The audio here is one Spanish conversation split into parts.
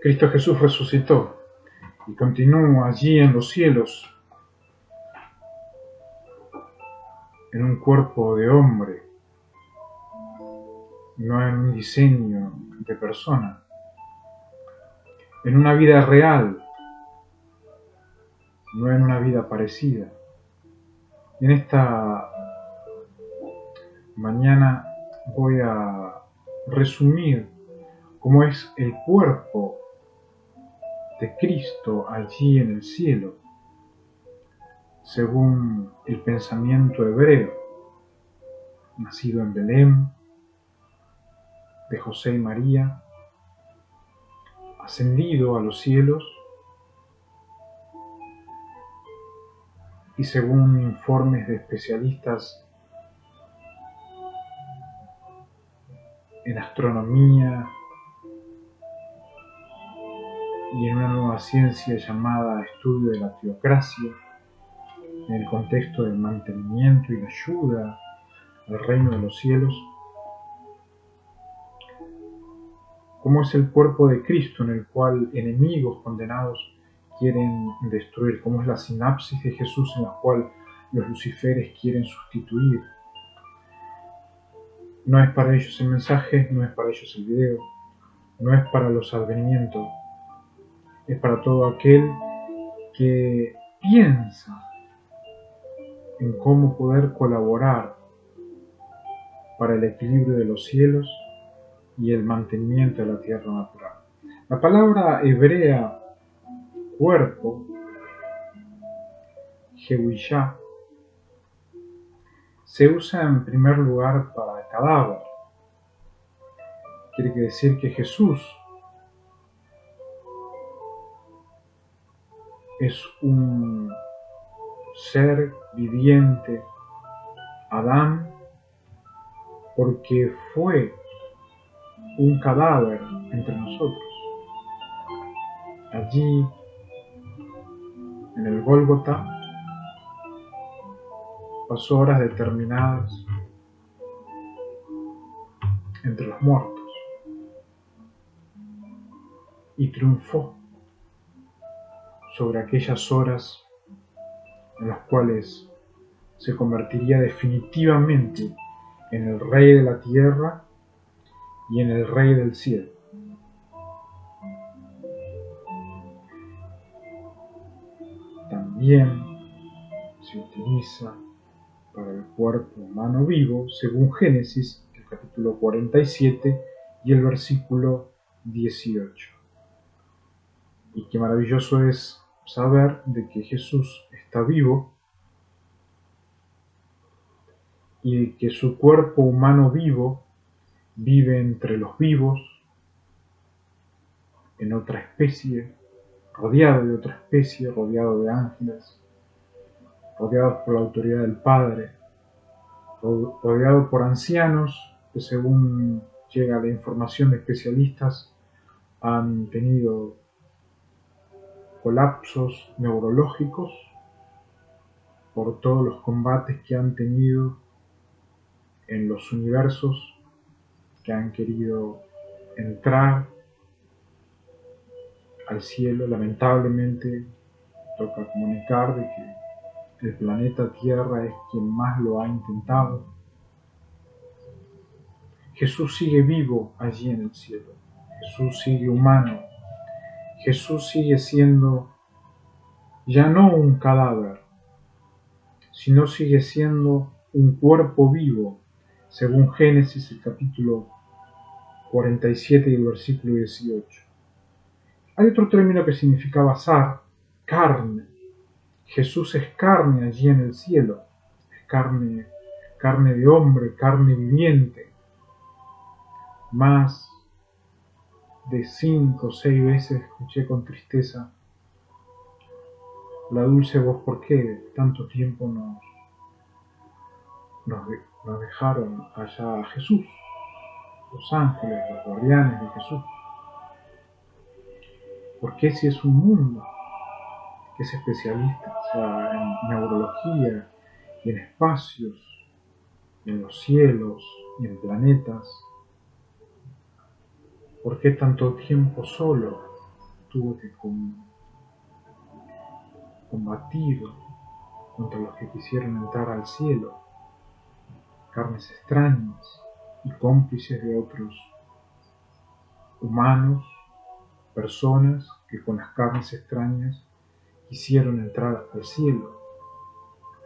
Cristo Jesús resucitó y continúa allí en los cielos, en un cuerpo de hombre, no en un diseño de persona, en una vida real, no en una vida parecida. En esta mañana voy a resumir cómo es el cuerpo de Cristo allí en el cielo, según el pensamiento hebreo, nacido en Belén, de José y María, ascendido a los cielos, y según informes de especialistas en astronomía y en una nueva ciencia llamada estudio de la teocracia, en el contexto del mantenimiento y la ayuda al reino de los cielos, cómo es el cuerpo de Cristo en el cual enemigos condenados quieren destruir, cómo es la sinapsis de Jesús en la cual los luciferes quieren sustituir. No es para ellos el mensaje, no es para ellos el video, no es para los advenimientos, es para todo aquel que piensa en cómo poder colaborar para el equilibrio de los cielos y el mantenimiento de la tierra natural. La palabra hebrea cuerpo, Jehuishá, se usa en primer lugar para cadáver. Quiere decir que Jesús es un ser viviente, Adán, porque fue un cadáver entre nosotros. Allí, en el Gólgota, pasó horas determinadas entre los muertos y triunfó sobre aquellas horas en las cuales se convertiría definitivamente en el Rey de la tierra y en el Rey del cielo. También se utiliza para el cuerpo humano vivo, según Génesis, el capítulo 47 y el versículo 18. Y qué maravilloso es saber de que Jesús está vivo y que su cuerpo humano vivo vive entre los vivos, en otra especie, rodeado de otra especie, rodeado de ángeles, rodeado por la autoridad del Padre, rodeado por ancianos que, según llega la información de especialistas, han tenido colapsos neurológicos por todos los combates que han tenido en los universos que han querido entrar al cielo. Lamentablemente toca comunicar de que el planeta Tierra es quien más lo ha intentado. Jesús sigue vivo allí en el cielo. Jesús sigue humano. Jesús sigue siendo ya no un cadáver, sino sigue siendo un cuerpo vivo, según Génesis el capítulo 47 y el versículo 18. Hay otro término que significa basar, carne. Jesús es carne allí en el cielo, es carne de hombre, carne viviente. Más de 5 o 6 veces escuché con tristeza la dulce voz: ¿por qué tanto tiempo nos dejaron allá a Jesús? Los ángeles, los guardianes de Jesús. ¿Por qué, si es un mundo que es especialista, o sea, en neurología y en espacios, y en los cielos y en planetas, por qué tanto tiempo solo? tuvo que combatir contra los que quisieron entrar al cielo, carnes extrañas y cómplices de otros humanos, personas que con las carnes extrañas quisieron entrar al cielo.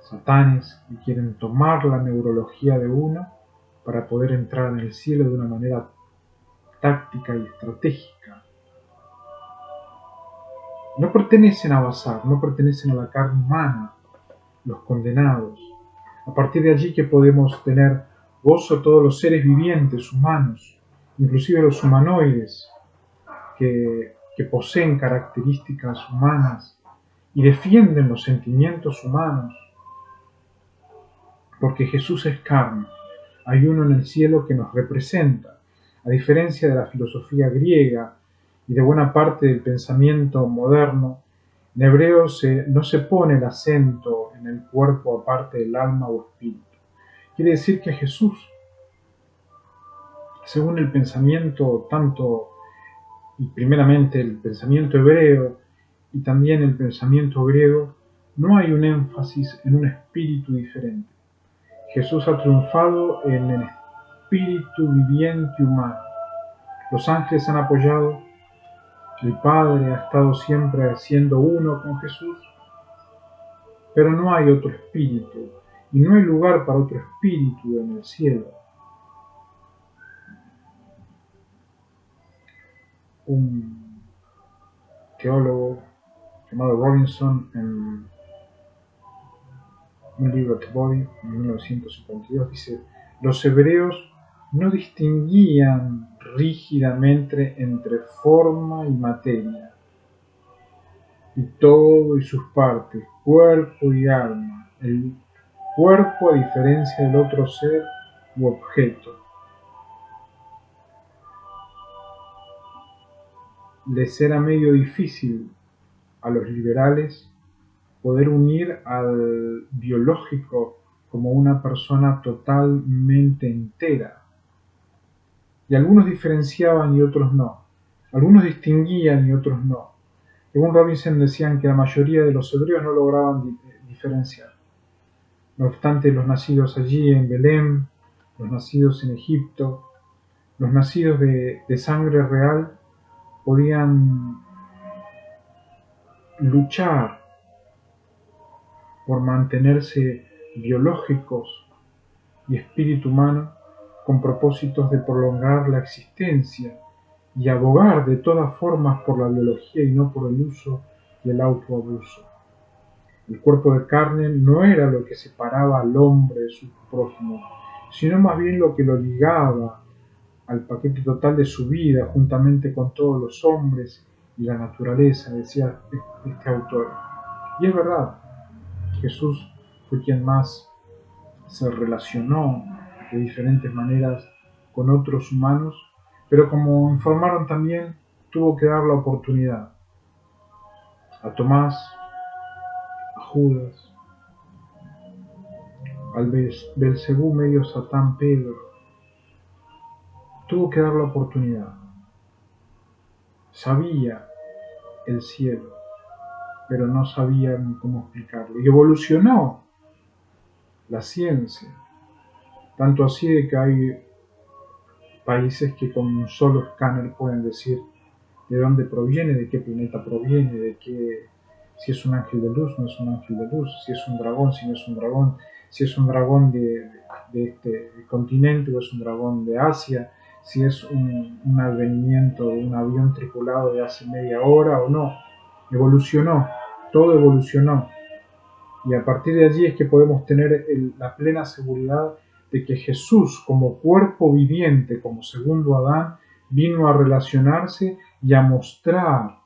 Satanes que quieren tomar la neurología de uno para poder entrar en el cielo de una manera táctica y estratégica. No pertenecen a Basar, no pertenecen a la carne humana, los condenados. A partir de allí que podemos tener gozo todos los seres vivientes, humanos, inclusive los humanoides, que poseen características humanas y defienden los sentimientos humanos, porque Jesús es carne. Hay uno en el cielo que nos representa, a diferencia de la filosofía griega y de buena parte del pensamiento moderno. En hebreo no se pone el acento en el cuerpo aparte del alma o espíritu. Quiere decir que Jesús, según el pensamiento tanto y primeramente el pensamiento hebreo y también el pensamiento griego, no hay un énfasis en un espíritu diferente. Jesús ha triunfado en el espíritu viviente humano. Los ángeles han apoyado, el Padre ha estado siempre siendo uno con Jesús, pero no hay otro espíritu y no hay lugar para otro espíritu en el cielo. Un teólogo llamado Robinson, en un libro de Body, en 1952, dice: los hebreos no distinguían rígidamente entre forma y materia, y todo y sus partes, cuerpo y alma, el cuerpo a diferencia del otro ser u objeto. Les era medio difícil a los liberales poder unir al biológico como una persona totalmente entera. Y algunos diferenciaban y otros no. Algunos distinguían y otros no. Según Robinson decían que la mayoría de los hebreos no lograban diferenciar. No obstante, los nacidos allí en Belén, los nacidos en Egipto, los nacidos de sangre real, podían luchar por mantenerse biológicos y espíritu humano con propósitos de prolongar la existencia y abogar de todas formas por la biología y no por el uso y el autoabuso. El cuerpo de carne no era lo que separaba al hombre de su prójimo, sino más bien lo que lo ligaba al paquete total de su vida juntamente con todos los hombres y la naturaleza, decía este autor. Y es verdad, Jesús fue quien más se relacionó de diferentes maneras con otros humanos, pero como informaron también, tuvo que dar la oportunidad a Tomás, a Judas, al Belcebú medio Satán Pedro. Tuvo que dar la oportunidad. Sabía el cielo, pero no sabía ni cómo explicarlo. Y evolucionó la ciencia, tanto así de que hay países que con un solo escáner pueden decir de dónde proviene, de qué planeta proviene, de qué, si es un ángel de luz, no es un ángel de luz, si es un dragón, si no es un dragón, si es un dragón de este continente o es un dragón de Asia, si es un advenimiento de un avión tripulado de hace media hora o no. Evolucionó, todo evolucionó. Y a partir de allí es que podemos tener la plena seguridad de que Jesús, como cuerpo viviente, como segundo Adán, vino a relacionarse y a mostrar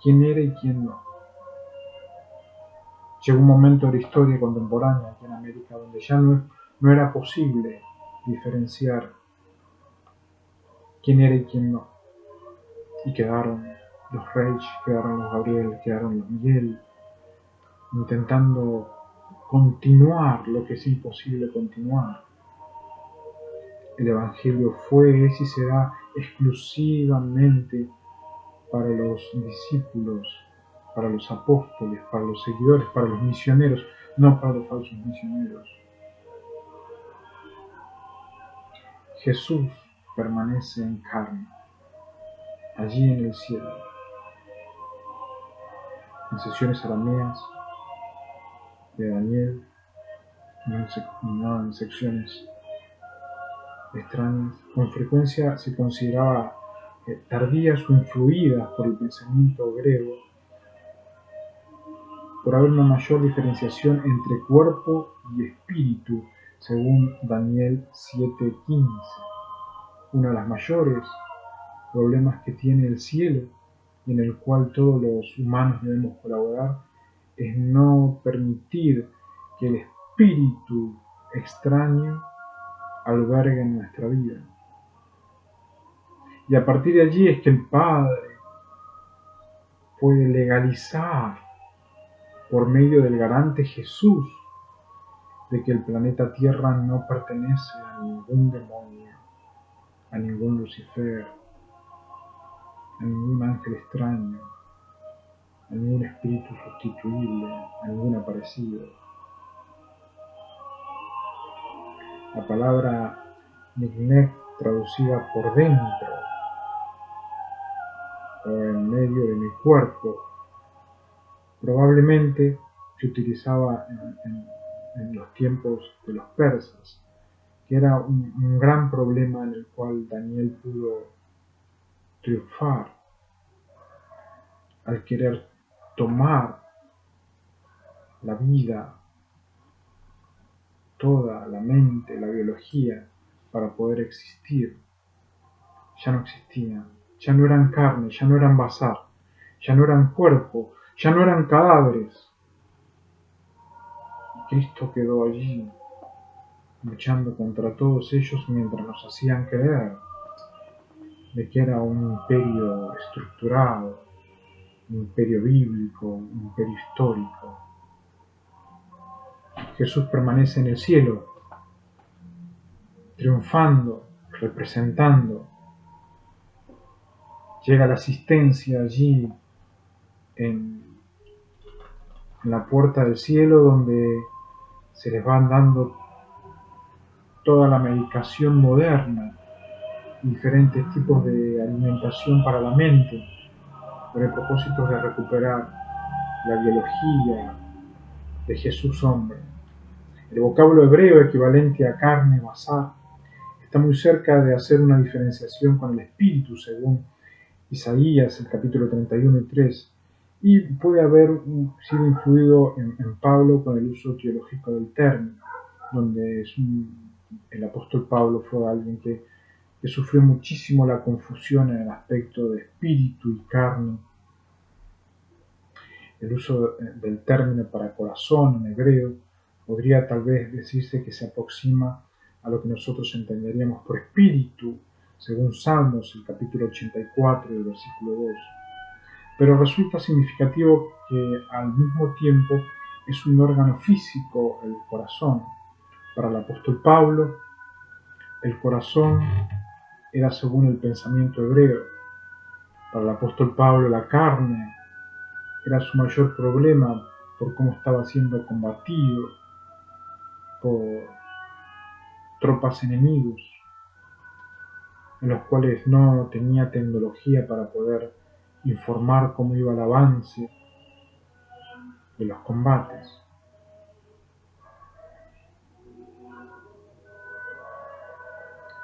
quién era y quién no. Llegó un momento de la historia contemporánea aquí en América donde ya no era posible diferenciar quién era y quién no. Y quedaron los Reich, quedaron los Gabriel, quedaron los Miguel, intentando continuar lo que es imposible continuar. El Evangelio fue, es y será exclusivamente para los discípulos, para los apóstoles, para los seguidores, para los misioneros, no para los falsos misioneros. Jesús permanece en carne, allí en el cielo, en sesiones arameas de Daniel, no en secciones extrañas. Con frecuencia se consideraba tardías o influidas por el pensamiento griego, por haber una mayor diferenciación entre cuerpo y espíritu, según Daniel 7:15. Uno de los mayores problemas que tiene el cielo, y en el cual todos los humanos debemos colaborar, es no permitir que el espíritu extraño albergue en nuestra vida. Y a partir de allí es que el Padre puede legalizar, por medio del garante Jesús, de que el planeta Tierra no pertenece a ningún demonio, a ningún Lucifer, a ningún ángel extraño, a ningún espíritu sustituible, a ningún aparecido. La palabra Niknek, traducida por dentro o en medio de mi cuerpo, probablemente se utilizaba en los tiempos de los persas, que era un gran problema en el cual Daniel pudo triunfar al querer tomar la vida, toda la mente, la biología, para poder existir. Ya no existían, ya no eran carne, ya no eran bazar, ya no eran cuerpo, ya no eran cadáveres. Y Cristo quedó allí, luchando contra todos ellos mientras nos hacían creer de que era un imperio estructurado, un imperio bíblico, un imperio histórico. Jesús permanece en el cielo, triunfando, representando. Llega la asistencia allí en la puerta del cielo, donde se les van dando toda la medicación moderna, diferentes tipos de alimentación para la mente, con el propósito de recuperar la biología de Jesús hombre. El vocablo hebreo equivalente a carne, basar, está muy cerca de hacer una diferenciación con el espíritu, según Isaías, el capítulo 31 y 3, y puede haber sido influido en Pablo con el uso teológico del término, donde el apóstol Pablo fue alguien que sufrió muchísimo la confusión en el aspecto de espíritu y carne. El uso del término para corazón en hebreo podría tal vez decirse que se aproxima a lo que nosotros entenderíamos por espíritu, según Salmos, el capítulo 84 y el versículo 2. Pero resulta significativo que al mismo tiempo es un órgano físico el corazón. Para el apóstol Pablo, el corazón era según el pensamiento hebreo. Para el apóstol Pablo, la carne era su mayor problema por cómo estaba siendo combatido por tropas enemigos, en los cuales no tenía tecnología para poder informar cómo iba el avance de los combates.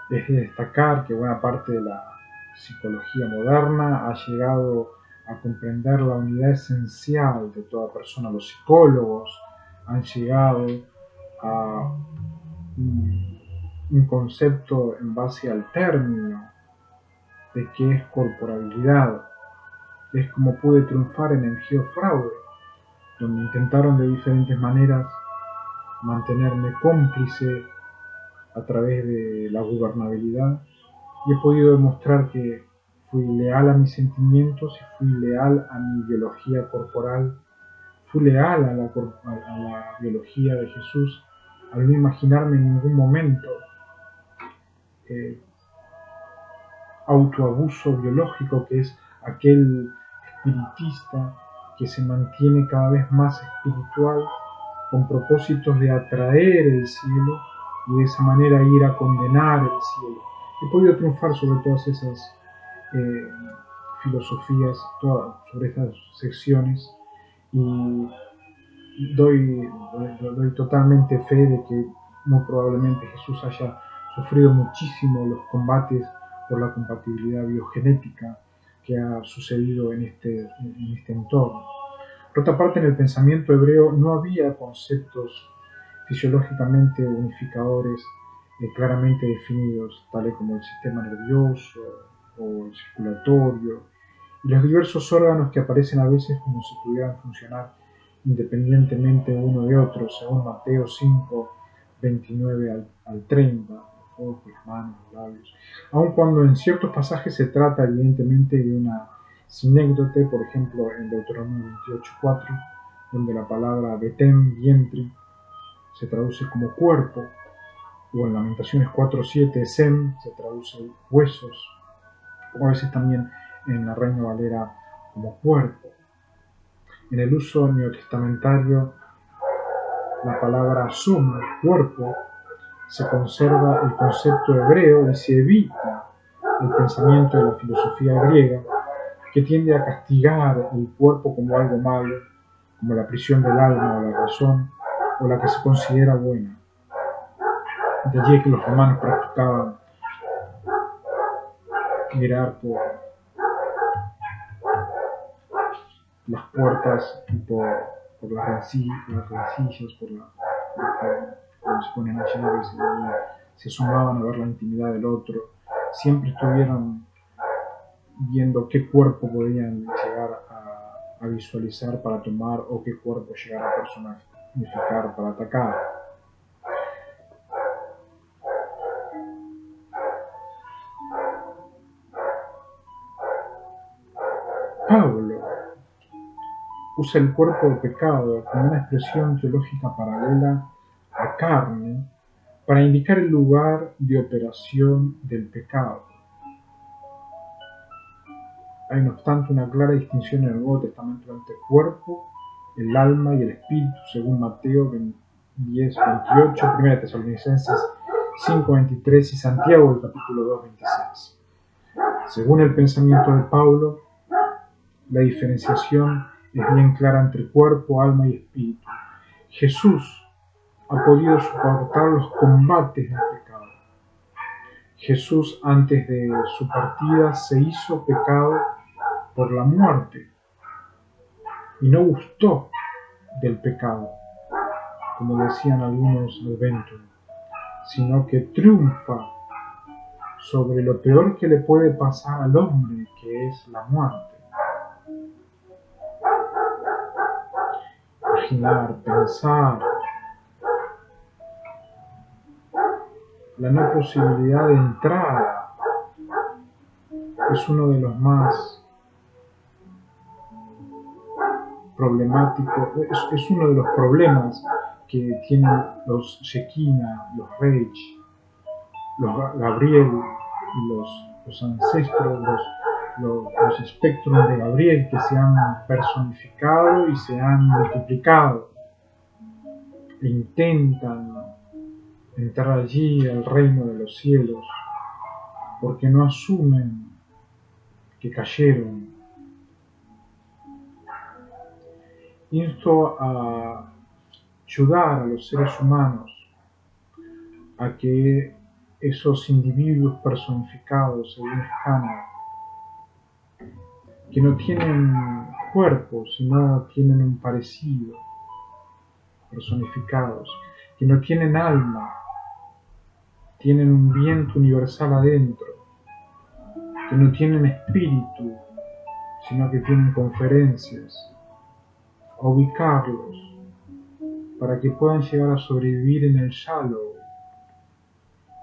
Es de destacar que buena parte de la psicología moderna ha llegado a comprender la unidad esencial de toda persona. Los psicólogos han llegado a un concepto en base al término de qué es corporalidad. Es como pude triunfar en el geofraude, donde intentaron de diferentes maneras mantenerme cómplice a través de la gubernabilidad, y he podido demostrar que fui leal a mis sentimientos y fui leal a mi biología corporal, fui leal a la biología de Jesús, al no imaginarme en ningún momento autoabuso biológico, que es aquel espiritista que se mantiene cada vez más espiritual con propósitos de atraer el cielo y de esa manera ir a condenar el cielo. He podido triunfar sobre todas esas filosofías, sobre estas secciones, y doy totalmente fe de que muy probablemente Jesús haya sufrido muchísimo los combates por la compatibilidad biogenética que ha sucedido en este entorno. Por otra parte, en el pensamiento hebreo no había conceptos fisiológicamente unificadores claramente definidos, tales como el sistema nervioso o el circulatorio, y los diversos órganos que aparecen a veces como si pudieran funcionar independientemente uno de otro, según Mateo 5, 29 al 30, los ojos, las manos, los labios. Aun cuando en ciertos pasajes se trata evidentemente de una sinécdote, por ejemplo en Deuteronomio 28:4, donde la palabra betem, vientre, se traduce como cuerpo, o en Lamentaciones 4:7, sem, se traduce huesos, o a veces también en la Reina Valera como cuerpo. En el uso neotestamentario, la palabra soma, cuerpo, se conserva el concepto hebreo y se evita el pensamiento de la filosofía griega, que tiende a castigar el cuerpo como algo malo, como la prisión del alma o la razón, o la que se considera buena. De allí que los romanos practicaban mirar por las puertas y por las rencillas, por donde se ponen las llaves y se asomaban a ver la intimidad del otro. Siempre estuvieron viendo qué cuerpo podían llegar a visualizar para tomar o qué cuerpo llegar a personificar para atacar. Pablo usa el cuerpo de pecado como una expresión teológica paralela a carne para indicar el lugar de operación del pecado. Hay no obstante una clara distinción en el Nuevo Testamento entre el cuerpo, el alma y el espíritu, según Mateo 10:28, 1 Tesalonicenses 5:23 y Santiago el capítulo 2:26. Según el pensamiento de Pablo, la diferenciación es bien clara entre cuerpo, alma y espíritu. Jesús ha podido soportar los combates del pecado. Jesús, antes de su partida, se hizo pecado por la muerte y no gustó del pecado, como decían algunos adventos, sino que triunfa sobre lo peor que le puede pasar al hombre, que es la muerte. Imaginar, pensar, la no posibilidad de entrada es uno de los más problemáticos, es uno de los problemas que tienen los Shekinah, los Reich, los Gabriel y los ancestros, los espectros de Gabriel que se han personificado y se han multiplicado e intentan entrar allí al reino de los cielos porque no asumen que cayeron. Insto a ayudar a los seres humanos a que esos individuos personificados según Scannard, que no tienen cuerpo, sino tienen un parecido, personificados, que no tienen alma, tienen un viento universal adentro, que no tienen espíritu, sino que tienen conferencias, a ubicarlos para que puedan llegar a sobrevivir en el shallow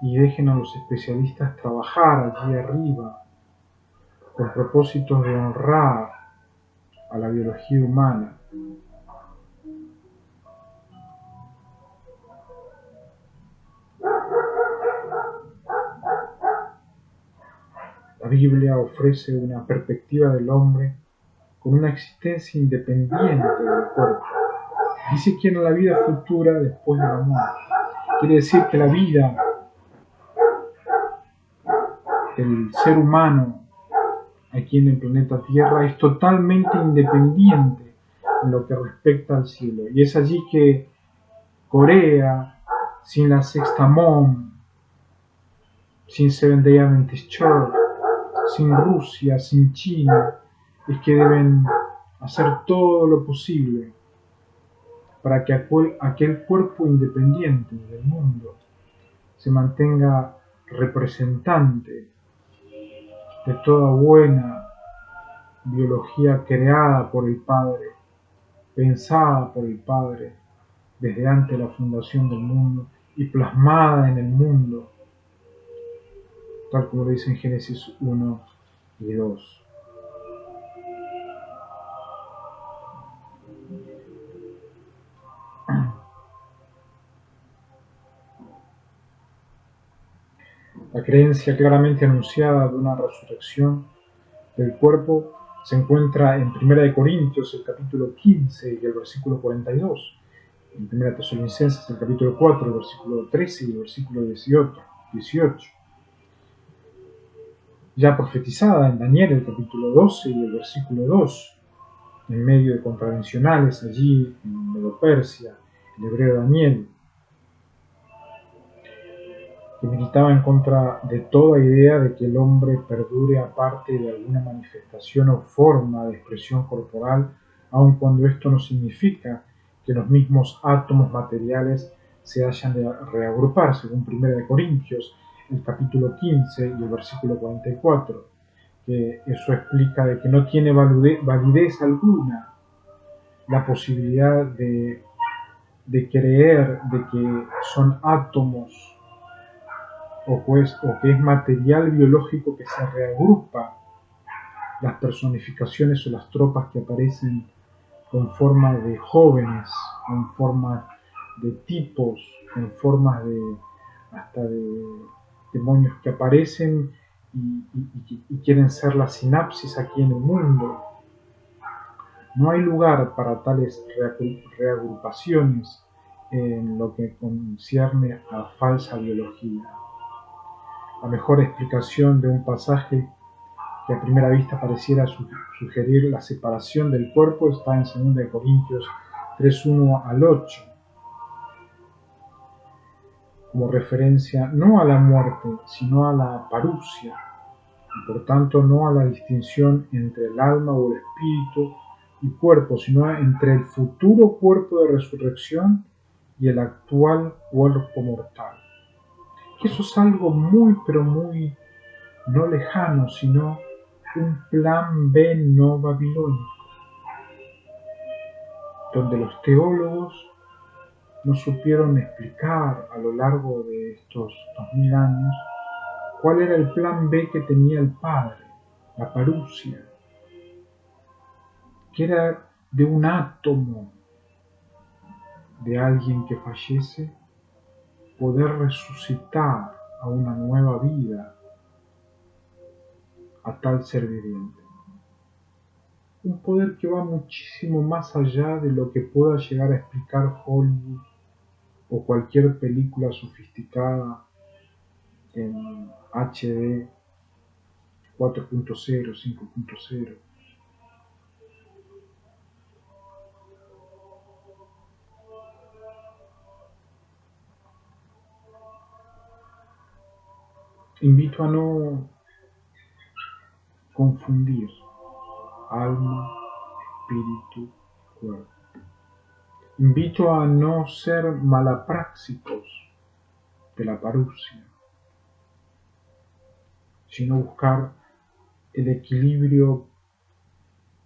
y dejen a los especialistas trabajar allí arriba con propósitos de honrar a la biología humana. La Biblia ofrece una perspectiva del hombre con una existencia independiente del cuerpo. Dice que en la vida futura después de la muerte. Quiere decir que la vida del ser humano aquí en el planeta Tierra es totalmente independiente en lo que respecta al cielo. Y es allí que Corea, sin la Sexta Mom, sin Seventh Day Adventist Church, sin Rusia, sin China, es que deben hacer todo lo posible para que aquel cuerpo independiente del mundo se mantenga representante de toda buena biología creada por el Padre, pensada por el Padre desde antes de la fundación del mundo y plasmada en el mundo, tal como lo dice en Génesis 1 y 2. La creencia claramente anunciada de una resurrección del cuerpo se encuentra en 1 Corintios, el capítulo 15 y el versículo 42, en 1 Tesalonicenses, el capítulo 4, el versículo 13 y el versículo 18. Ya profetizada en Daniel, el capítulo 12 y el versículo 2, en medio de contravencionales allí en Medo-Persia, el hebreo Daniel, que militaba en contra de toda idea de que el hombre perdure aparte de alguna manifestación o forma de expresión corporal, aun cuando esto no significa que los mismos átomos materiales se hayan de reagrupar, según 1 Corintios, el capítulo 15 y el versículo 44, que eso explica de que no tiene validez alguna la posibilidad de creer de que son átomos o que es material biológico que se reagrupa, las personificaciones o las tropas que aparecen con forma de jóvenes, con forma de tipos, con formas de hasta de demonios que aparecen y quieren ser la sinapsis aquí en el mundo. No hay lugar para tales reagrupaciones en lo que concierne a falsa biología. La mejor explicación de un pasaje que a primera vista pareciera sugerir la separación del cuerpo está en 2 Corintios 3:1 al 8, como referencia no a la muerte, sino a la parusia, y por tanto no a la distinción entre el alma o el espíritu y cuerpo, sino entre el futuro cuerpo de resurrección y el actual cuerpo mortal. Que eso es algo muy, pero muy no lejano, sino un plan B no babilónico, donde los teólogos no supieron explicar a lo largo de estos 2000 años cuál era el plan B que tenía el Padre, la parusia, que era de un átomo de alguien que fallece poder resucitar a una nueva vida a tal ser viviente. Un poder que va muchísimo más allá de lo que pueda llegar a explicar Hollywood o cualquier película sofisticada en HD 4.0, 5.0. Invito a no confundir alma, espíritu, cuerpo. Invito a no ser malaprácticos de la parusia, sino buscar el equilibrio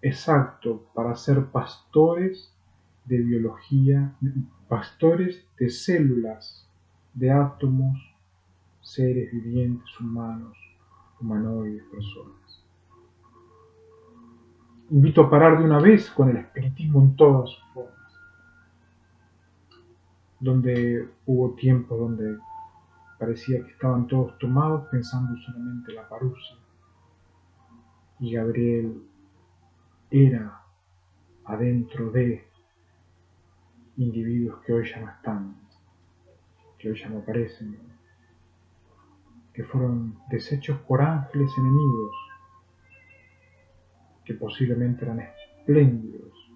exacto para ser pastores de biología, pastores de células, de átomos, seres vivientes, humanos, humanoides, personas. Invito a parar de una vez con el espiritismo en todas sus formas, donde hubo tiempos donde parecía que estaban todos tomados pensando solamente en la parusia. y Gabriel era adentro de individuos que hoy ya no están, que hoy ya no aparecen, que fueron deshechos por ángeles enemigos, que posiblemente eran espléndidos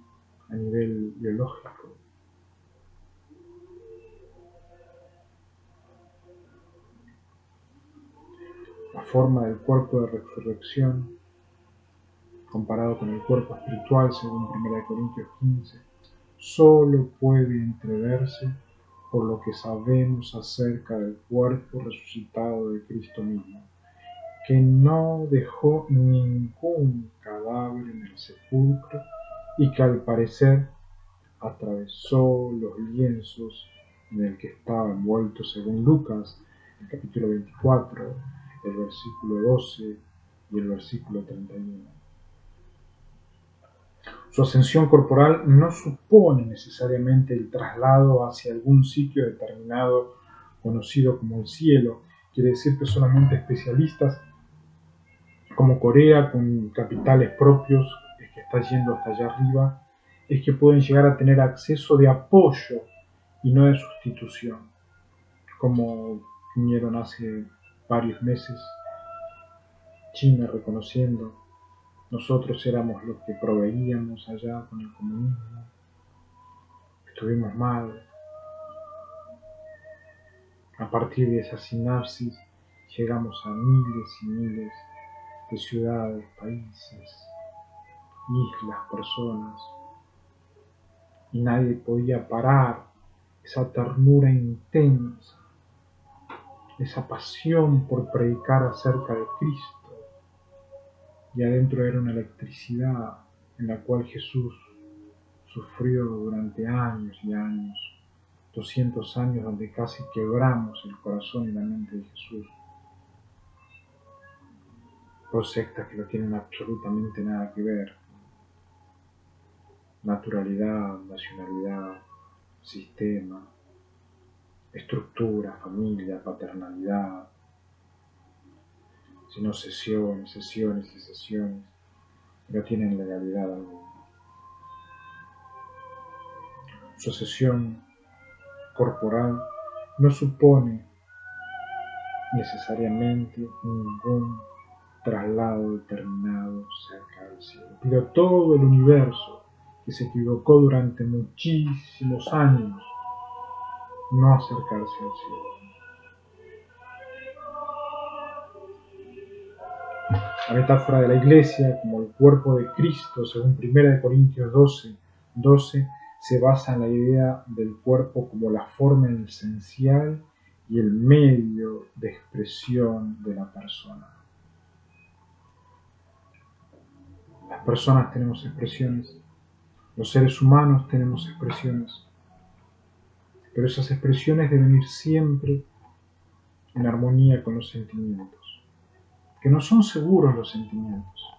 a nivel biológico. La forma del cuerpo de resurrección, comparado con el cuerpo espiritual, según 1 Corintios 15, solo puede entreverse por lo que sabemos acerca del cuerpo resucitado de Cristo mismo, que no dejó ningún cadáver en el sepulcro y que al parecer atravesó los lienzos en el que estaba envuelto, según Lucas, el capítulo 24, el versículo 12 y el versículo 31. Su ascensión corporal no supone necesariamente el traslado hacia algún sitio determinado conocido como el cielo. Quiere decir que solamente especialistas como Corea, con capitales propios, es que está yendo hasta allá arriba, es que pueden llegar a tener acceso de apoyo y no de sustitución, como vinieron hace varios meses China reconociendo: nosotros éramos los que proveíamos allá con el comunismo, estuvimos mal. A partir de esa sinapsis llegamos a miles y miles de ciudades, países, islas, personas, y nadie podía parar esa ternura intensa, esa pasión por predicar acerca de Cristo. Y adentro era una electricidad en la cual Jesús sufrió durante años y años, 200 años donde casi quebramos el corazón y la mente de Jesús por sectas que no tienen absolutamente nada que ver. Naturalidad, nacionalidad, sistema, estructura, familia, paternalidad, sino sesiones, sesiones y sesiones, no tienen legalidad alguna. Su ascensión corporal no supone necesariamente ningún traslado determinado cerca del cielo. Pero todo el universo, que se equivocó durante muchísimos años, no acercarse al cielo. La metáfora de la Iglesia como el cuerpo de Cristo, según 1 Corintios 12, se basa en la idea del cuerpo como la forma esencial y el medio de expresión de la persona. Las personas tenemos expresiones, los seres humanos tenemos expresiones, pero esas expresiones deben ir siempre en armonía con los sentimientos, que no son seguros los sentimientos,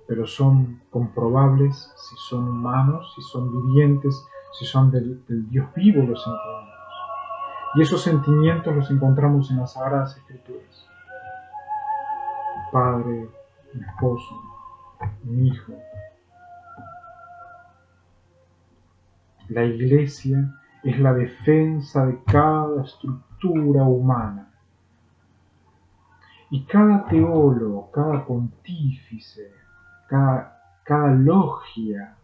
pero son comprobables si son humanos, si son vivientes, si son del Dios vivo los sentimientos. Y esos sentimientos los encontramos en las Sagradas Escrituras. Mi padre, mi esposo, mi hijo. La Iglesia es la defensa de cada estructura humana. Y cada teólogo, cada pontífice, cada logia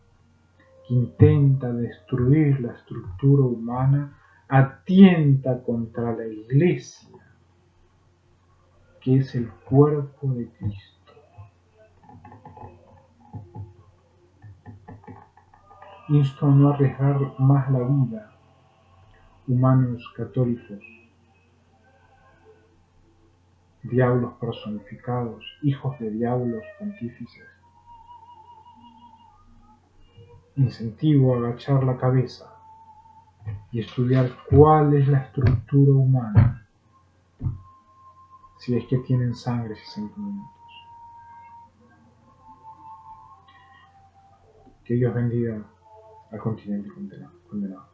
que intenta destruir la estructura humana atienta contra la Iglesia, que es el cuerpo de Cristo. Insto a no arriesgar más la vida, humanos católicos, diablos personificados, hijos de diablos pontífices. Incentivo a agachar la cabeza y estudiar cuál es la estructura humana, si es que tienen sangre y sentimientos. Que Dios bendiga al continente condenado.